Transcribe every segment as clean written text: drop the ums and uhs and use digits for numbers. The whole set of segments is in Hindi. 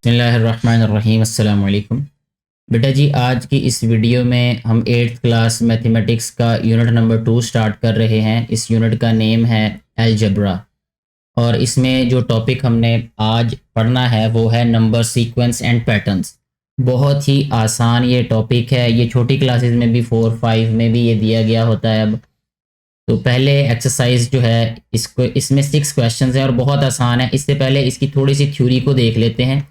बिस्मिल्लाहिर्रहमानिर्रहीम अस्सलाम वालेकुम। बेटा जी, आज की इस वीडियो में हम 8th क्लास मैथमेटिक्स का यूनिट नंबर 2 स्टार्ट कर रहे हैं। इस यूनिट का नेम है अलजेब्रा और इसमें जो टॉपिक हमने आज पढ़ना है वो है नंबर सीक्वेंस एंड पैटर्न्स। बहुत ही आसान ये टॉपिक है। ये छोटी क्लासेस में भी 4-5 में भी ये दिया गया होता है। अब तो पहले एक्सरसाइज जो है इसको इसमें 6 क्वेश्चंस हैं और बहुत आसान है। इससे पहले इसकी थोड़ी सी थ्योरी को देख लेते हैं।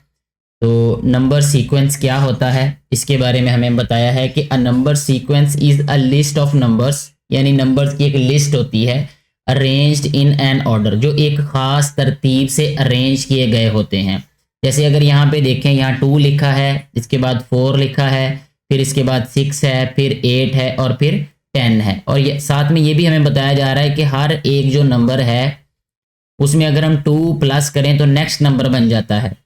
तो नंबर सीक्वेंस क्या होता है इसके बारे में हमें बताया है कि a number sequence is a list of numbers, यानी नंबर्स की एक लिस्ट होती है अरेंज्ड इन एन ऑर्डर, जो एक ख़ास तरतीब से अरेंज किए गए होते हैं। जैसे अगर यहाँ पे देखें, यहाँ 2 लिखा है, इसके बाद 4 लिखा है, फिर इसके बाद 6 है, फिर 8 है और फिर 10 है। और ये साथ में ये भी हमें बताया जा रहा है कि हर एक जो नंबर है उसमें अगर हम 2 प्लस करें तो नेक्स्ट नंबर बन जाता है।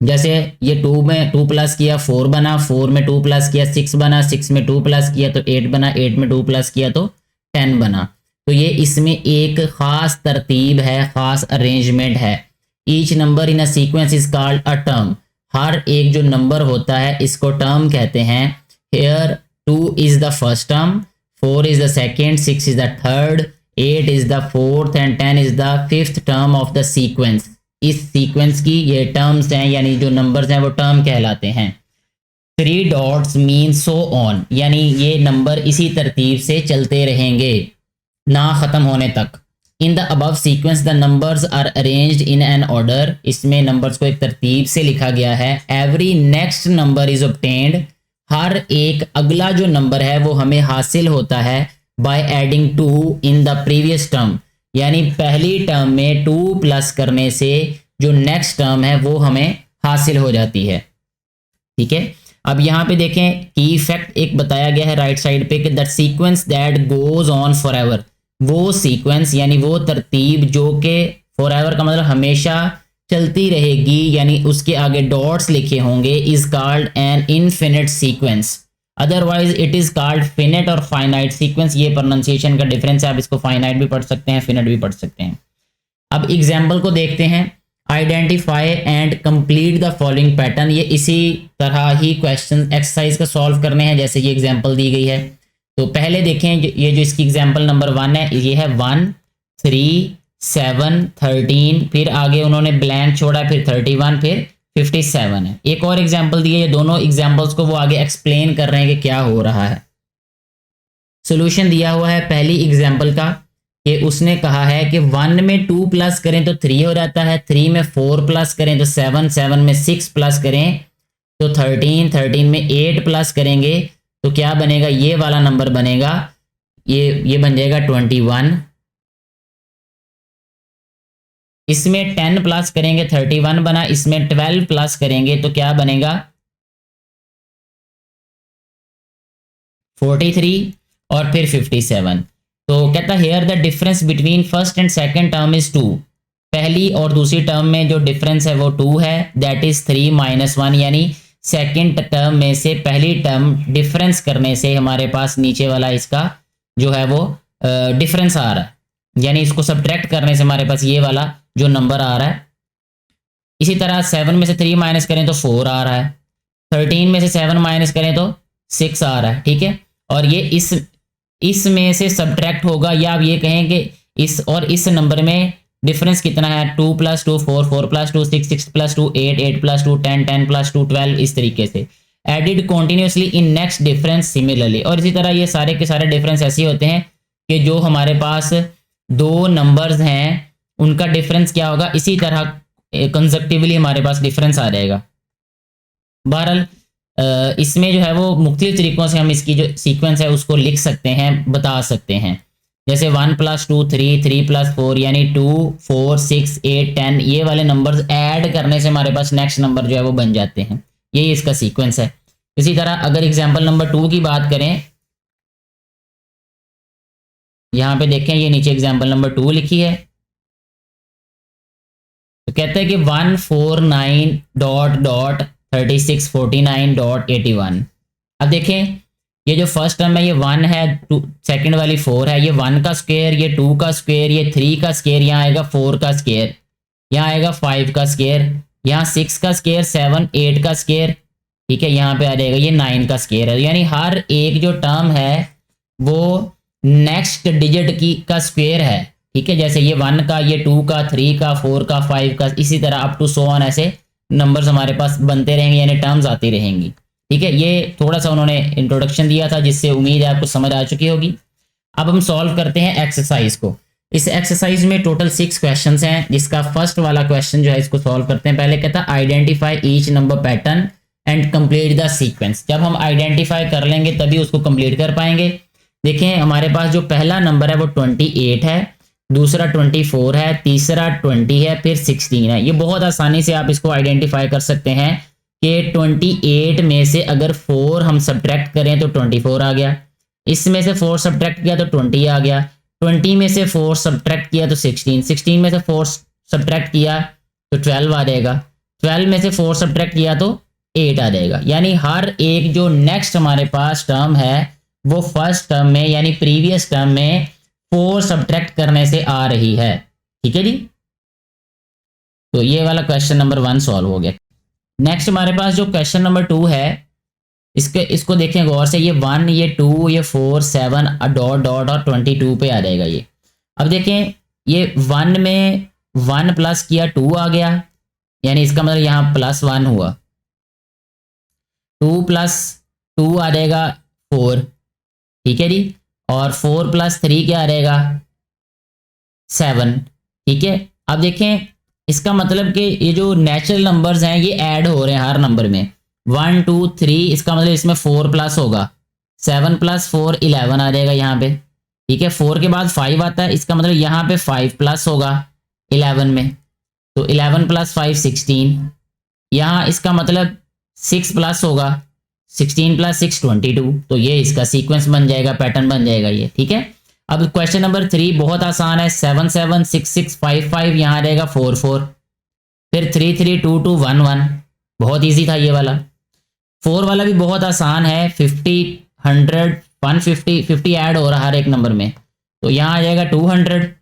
जैसे ये 2 में 2 प्लस किया 4 बना, 4 में 2 प्लस किया 6 बना, 6 में 2 प्लस किया तो 8 बना, 8 में 2 प्लस किया तो 10 बना। तो ये इसमें एक ख़ास तरतीब है, ख़ास अरेंजमेंट है। Each number in a sequence is called a term. हर एक जो नंबर होता है इसको टर्म कहते हैं। Here 2 is the first term, 4 is the second, 6 is the third, 8 is the fourth and 10 is the fifth term of the sequence. इस सीक्वेंस की ये टर्म्स हैं, यानी जो नंबर्स हैं वो टर्म कहलाते हैं। 3 डॉट्स मीन सो ऑन, यानी ये नंबर इसी तरतीब से चलते रहेंगे ना ख़त्म होने तक। In the above sequence the numbers are arranged in an order. इसमें नंबर्स को एक तरतीब से लिखा गया है। Every next number is obtained. हर एक अगला जो नंबर है वो हमें हासिल होता है by adding 2 in the previous term, यानी पहली टर्म में 2 प्लस करने से जो नेक्स्ट टर्म है वो हमें हासिल हो जाती है। ठीक है, अब यहाँ पे देखें की फैक्ट एक बताया गया है राइट साइड पे कि that sequence that goes on for ever. वो सीक्वेंस यानी वो तरतीब जो कि फॉर एवर का मतलब हमेशा चलती रहेगी, यानी उसके आगे डॉट्स लिखे होंगे, is called an infinite sequence. Otherwise it is called finite और फाइनाइट सीक्वेंस। ये प्रोनाउंसिएशन का डिफरेंस है, आप इसको फाइनाइट भी पढ़ सकते हैं, फिनिट भी पढ़ सकते हैं। अब एग्जाम्पल को देखते हैं। Identify and complete the following pattern. ये इसी तरह ही क्वेश्चन एक्सरसाइज का सॉल्व करने हैं जैसे ये एग्जाम्पल दी गई है। तो पहले देखें, ये जो इसकी एग्जाम्पल नंबर 1 है, ये है 1 3 7 13, फिर आगे उन्होंने ब्लैंक छोड़ा, फिर 31, फिर 57 है। एक और एग्जाम्पल दिए, ये दोनों एग्जाम्पल्स को वो आगे एक्सप्लेन कर रहे हैं कि क्या हो रहा है। सोल्यूशन दिया हुआ है पहली एग्जाम्पल का कि उसने कहा है कि 1 में 2 प्लस करें तो 3 हो जाता है, 3 में 4 प्लस करें तो 7, 7 में 6 प्लस करें तो 13, 13 में 8 प्लस करेंगे तो क्या बनेगा, ये वाला नंबर बनेगा, ये बन जाएगा 21। इसमें 10 प्लस करेंगे 31 बना, इसमें 12 प्लस करेंगे तो क्या बनेगा 43 और फिर 57। तो कहता है here the difference between first and second term is 2। पहली और दूसरी टर्म में जो डिफरेंस है वो 2 है, दैट इज 3 - 1, यानी सेकंड टर्म में से पहली टर्म डिफरेंस करने से हमारे पास नीचे वाला इसका जो है वो डिफरेंस आ रहा है, यानी इसको सब्ट्रैक्ट करने से हमारे पास ये वाला जो नंबर आ रहा है। इसी तरह 7 में से 3 माइनस करें तो 4 आ रहा है, 13 में से 7 माइनस करें तो 6 आ रहा है। ठीक है, और ये इस में से सब्ट्रैक्ट होगा, या आप ये कहें कि इस नंबर में डिफरेंस कितना है, 2 + 2 4, 4 + 2 6, 6 + 2 8, 8 + 2 10, 10 + 2 12, इस तरीके से added continuously in next difference similarly. और इसी तरह ये सारे के सारे डिफरेंस ऐसे होते हैं कि जो हमारे पास दो नंबर्स हैं उनका डिफरेंस क्या होगा, इसी तरह कंसेप्टिवली हमारे पास डिफरेंस आ जाएगा। बहरहाल इसमें जो है वो मुख्तलिफ तरीक़ों से हम इसकी जो सीक्वेंस है उसको लिख सकते हैं, बता सकते हैं। जैसे 1 + 2 3, 3 + 4, यानी 2 4 6 8 10, ये वाले नंबर्स ऐड करने से हमारे पास नेक्स्ट नंबर जो है वो बन जाते हैं। यही इसका सीक्वेंस है। इसी तरह अगर एग्जाम्पल नंबर 2 की बात करें, यहाँ पे देखें, ये नीचे एग्जाम्पल नंबर 2 लिखी है। तो कहते हैं कि 149.3649.81। अब देखें, ये जो फर्स्ट टर्म है ये 1 है, सेकंड वाली 4 है, ये 1 का स्क्वायर, ये 2 का स्क्वायर, ये 3 का स्क्वायर, यहाँ आएगा 4 का स्क्वायर, यहाँ आएगा 5 का स्क्वायर, यहाँ 6 का स्केयर 7, 8 का स्केयर, ठीक है, यहाँ पे आ जाएगा ये 9 का स्केयर है। यानी हर एक जो टर्म है वो नेक्स्ट डिजिट की का स्क्वायर है, ठीक है। जैसे ये 1 का, ये 2 का, 3 का, 4 का, 5 का, इसी तरह अप टू सो ऑन ऐसे नंबर्स हमारे पास बनते रहेंगे, यानी टर्म्स आती रहेंगी, ठीक है। ये थोड़ा सा उन्होंने इंट्रोडक्शन दिया था जिससे उम्मीद है आपको समझ आ चुकी होगी। अब हम सॉल्व करते हैं एक्सरसाइज को। इस एक्सरसाइज में टोटल 6 क्वेश्चंस हैं, जिसका फर्स्ट वाला क्वेश्चन जो है इसको सॉल्व करते हैं। पहले कहता है identify each number pattern and complete the sequence. जब हम आइडेंटिफाई कर लेंगे तभी उसको कंप्लीट कर पाएंगे। देखें हमारे पास जो पहला नंबर है वो 28 है, दूसरा 24 है, तीसरा 20 है, फिर 16 है। ये बहुत आसानी से आप इसको आइडेंटिफाई कर सकते हैं कि 28 में से अगर 4 हम सब्ट्रैक्ट करें तो 24 आ गया, इसमें से 4 सब्ट्रैक्ट किया तो 20 आ गया, 20 में से 4 सब्ट्रैक्ट किया तो 16, 16 में से 4 सब्ट्रैक्ट किया तो 12 आ जाएगा, 12 में से 4 सब्ट्रैक्ट किया तो 8 आ जाएगा। यानी हर एक जो नेक्स्ट हमारे पास टर्म है वो फर्स्ट टर्म में यानी प्रीवियस टर्म में 4 सब्ट्रैक्ट करने से आ रही है, ठीक है जी। तो ये वाला क्वेश्चन नंबर 1 सॉल्व हो गया। नेक्स्ट हमारे पास जो क्वेश्चन नंबर 2 है इसको देखें गौर से। ये 1, ये 2, ये 4, 7 डॉट डॉट और 22 पे आ जाएगा ये। अब देखें ये 1 में 1 प्लस किया 2 आ गया, यानी इसका मतलब यहाँ +1 हुआ, 2 + 2 आ जाएगा 4, ठीक है जी। और 4 + 3 क्या आ जाएगा 7, ठीक है। अब देखें इसका मतलब कि ये जो नेचुरल नंबर्स हैं ये ऐड हो रहे हैं हर नंबर में, 1 2 3, इसका मतलब इसमें 4 प्लस होगा, 7 + 4 11 आ जाएगा यहाँ पे, ठीक है। 4 के बाद 5 आता है, इसका मतलब यहाँ पे 5 प्लस होगा 11 में, तो 11 + 5 16। यहाँ इसका मतलब 6 प्लस होगा, 16 + 6 22। तो ये इसका सीक्वेंस बन जाएगा, पैटर्न बन जाएगा ये, ठीक है। अब क्वेश्चन नंबर 3 बहुत आसान है, 7 7 6 6 5 5, यहाँ आ जाएगा 4 4, फिर 3 3 2 2 1 1, बहुत इजी था ये वाला। 4 वाला भी बहुत आसान है, 50 100 150 50 ऐड हो रहा हर एक नंबर में, तो यहाँ आ जाएगा 200,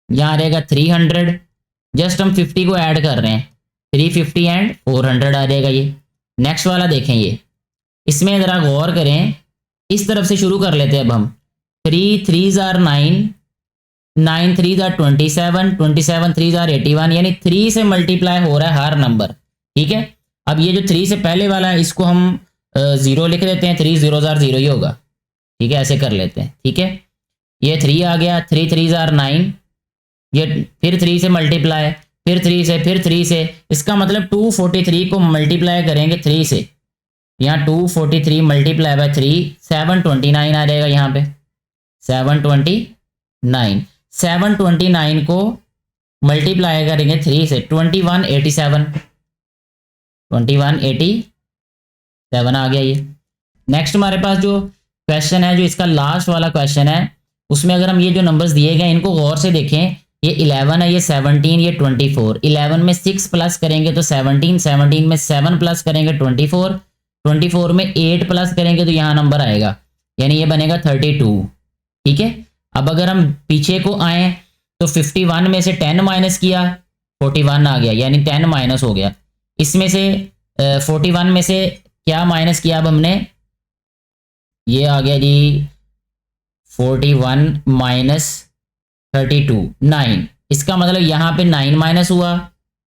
यहाँ आ जाएगा 300, जस्ट हम 50 को ऐड कर रहे हैं, 350 एंड 400 आ जाएगा ये। नेक्स्ट वाला देखें ये, इसमें ज़रा गौर करें, इस तरफ से शुरू कर लेते हैं अब हम। 3 3s are 9, 9 3s are 27, 27 3s are 81, यानी 3 से मल्टीप्लाई हो रहा है हर नंबर, ठीक है। अब ये जो 3 से पहले वाला है इसको हम 0 लिख देते हैं, 3 0s are 0 ही होगा, ठीक है, ऐसे कर लेते हैं, ठीक है। ये 3 आ गया, 3 3s are 9, ये फिर 3 से मल्टीप्लाई, फिर 3 से, फिर 3 से, इसका मतलब 243 को मल्टीप्लाई करेंगे 3 से, यहाँ 243 मल्टीप्लाई बाय 3 729 आ जाएगा यहाँ पे, 729, 729 को मल्टीप्लाई करेंगे 3 से, 2187, 2187 आ गया ये। नेक्स्ट हमारे पास जो क्वेश्चन है, जो इसका लास्ट वाला क्वेश्चन है, उसमें अगर हम ये जो नंबर्स दिए गए इनको गौर से देखें, ये 11 है, ये 17, ये 24, 11 में 6 प्लस करेंगे तो 17, 17 में 7 प्लस करेंगे 24, 24 में 8 प्लस करेंगे तो यहाँ नंबर आएगा, यानी ये बनेगा 32, ठीक है। अब अगर हम पीछे को आए तो 51 में से 10 माइनस किया 41 आ गया, यानी 10 माइनस हो गया। इसमें से 41 में से क्या माइनस किया अब हमने, ये आ गया जी 41 माइनस 32 9, इसका मतलब यहाँ पे 9 माइनस हुआ,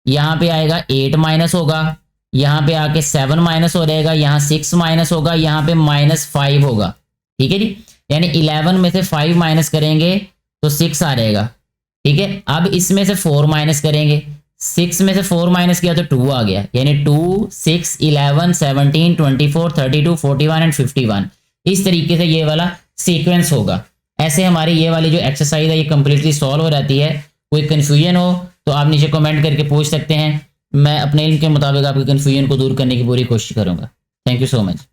यहाँ पे आएगा 8 माइनस होगा, यहाँ पे आके 7 माइनस हो जाएगा, यहाँ 6 माइनस होगा, यहाँ पे -5 होगा, ठीक है जी। यानी 11 में से 5 माइनस करेंगे तो 6 आ जाएगा, ठीक है। अब इसमें से 4 माइनस करेंगे, 6 में से 4 माइनस किया तो 2 आ गया, यानी 2 6 11 17 24 32 41 एंड 51। इस तरीके से ये वाला सीक्वेंस होगा। ऐसे हमारी ये वाली जो एक्सरसाइज है ये कंप्लीटली सॉल्व हो जाती है। कोई कन्फ्यूजन हो तो आप नीचे कमेंट करके पूछ सकते हैं, मैं अपने इल्म के मुताबिक आपके कन्फ्यूजन को दूर करने की पूरी कोशिश करूँगा। Thank you so much.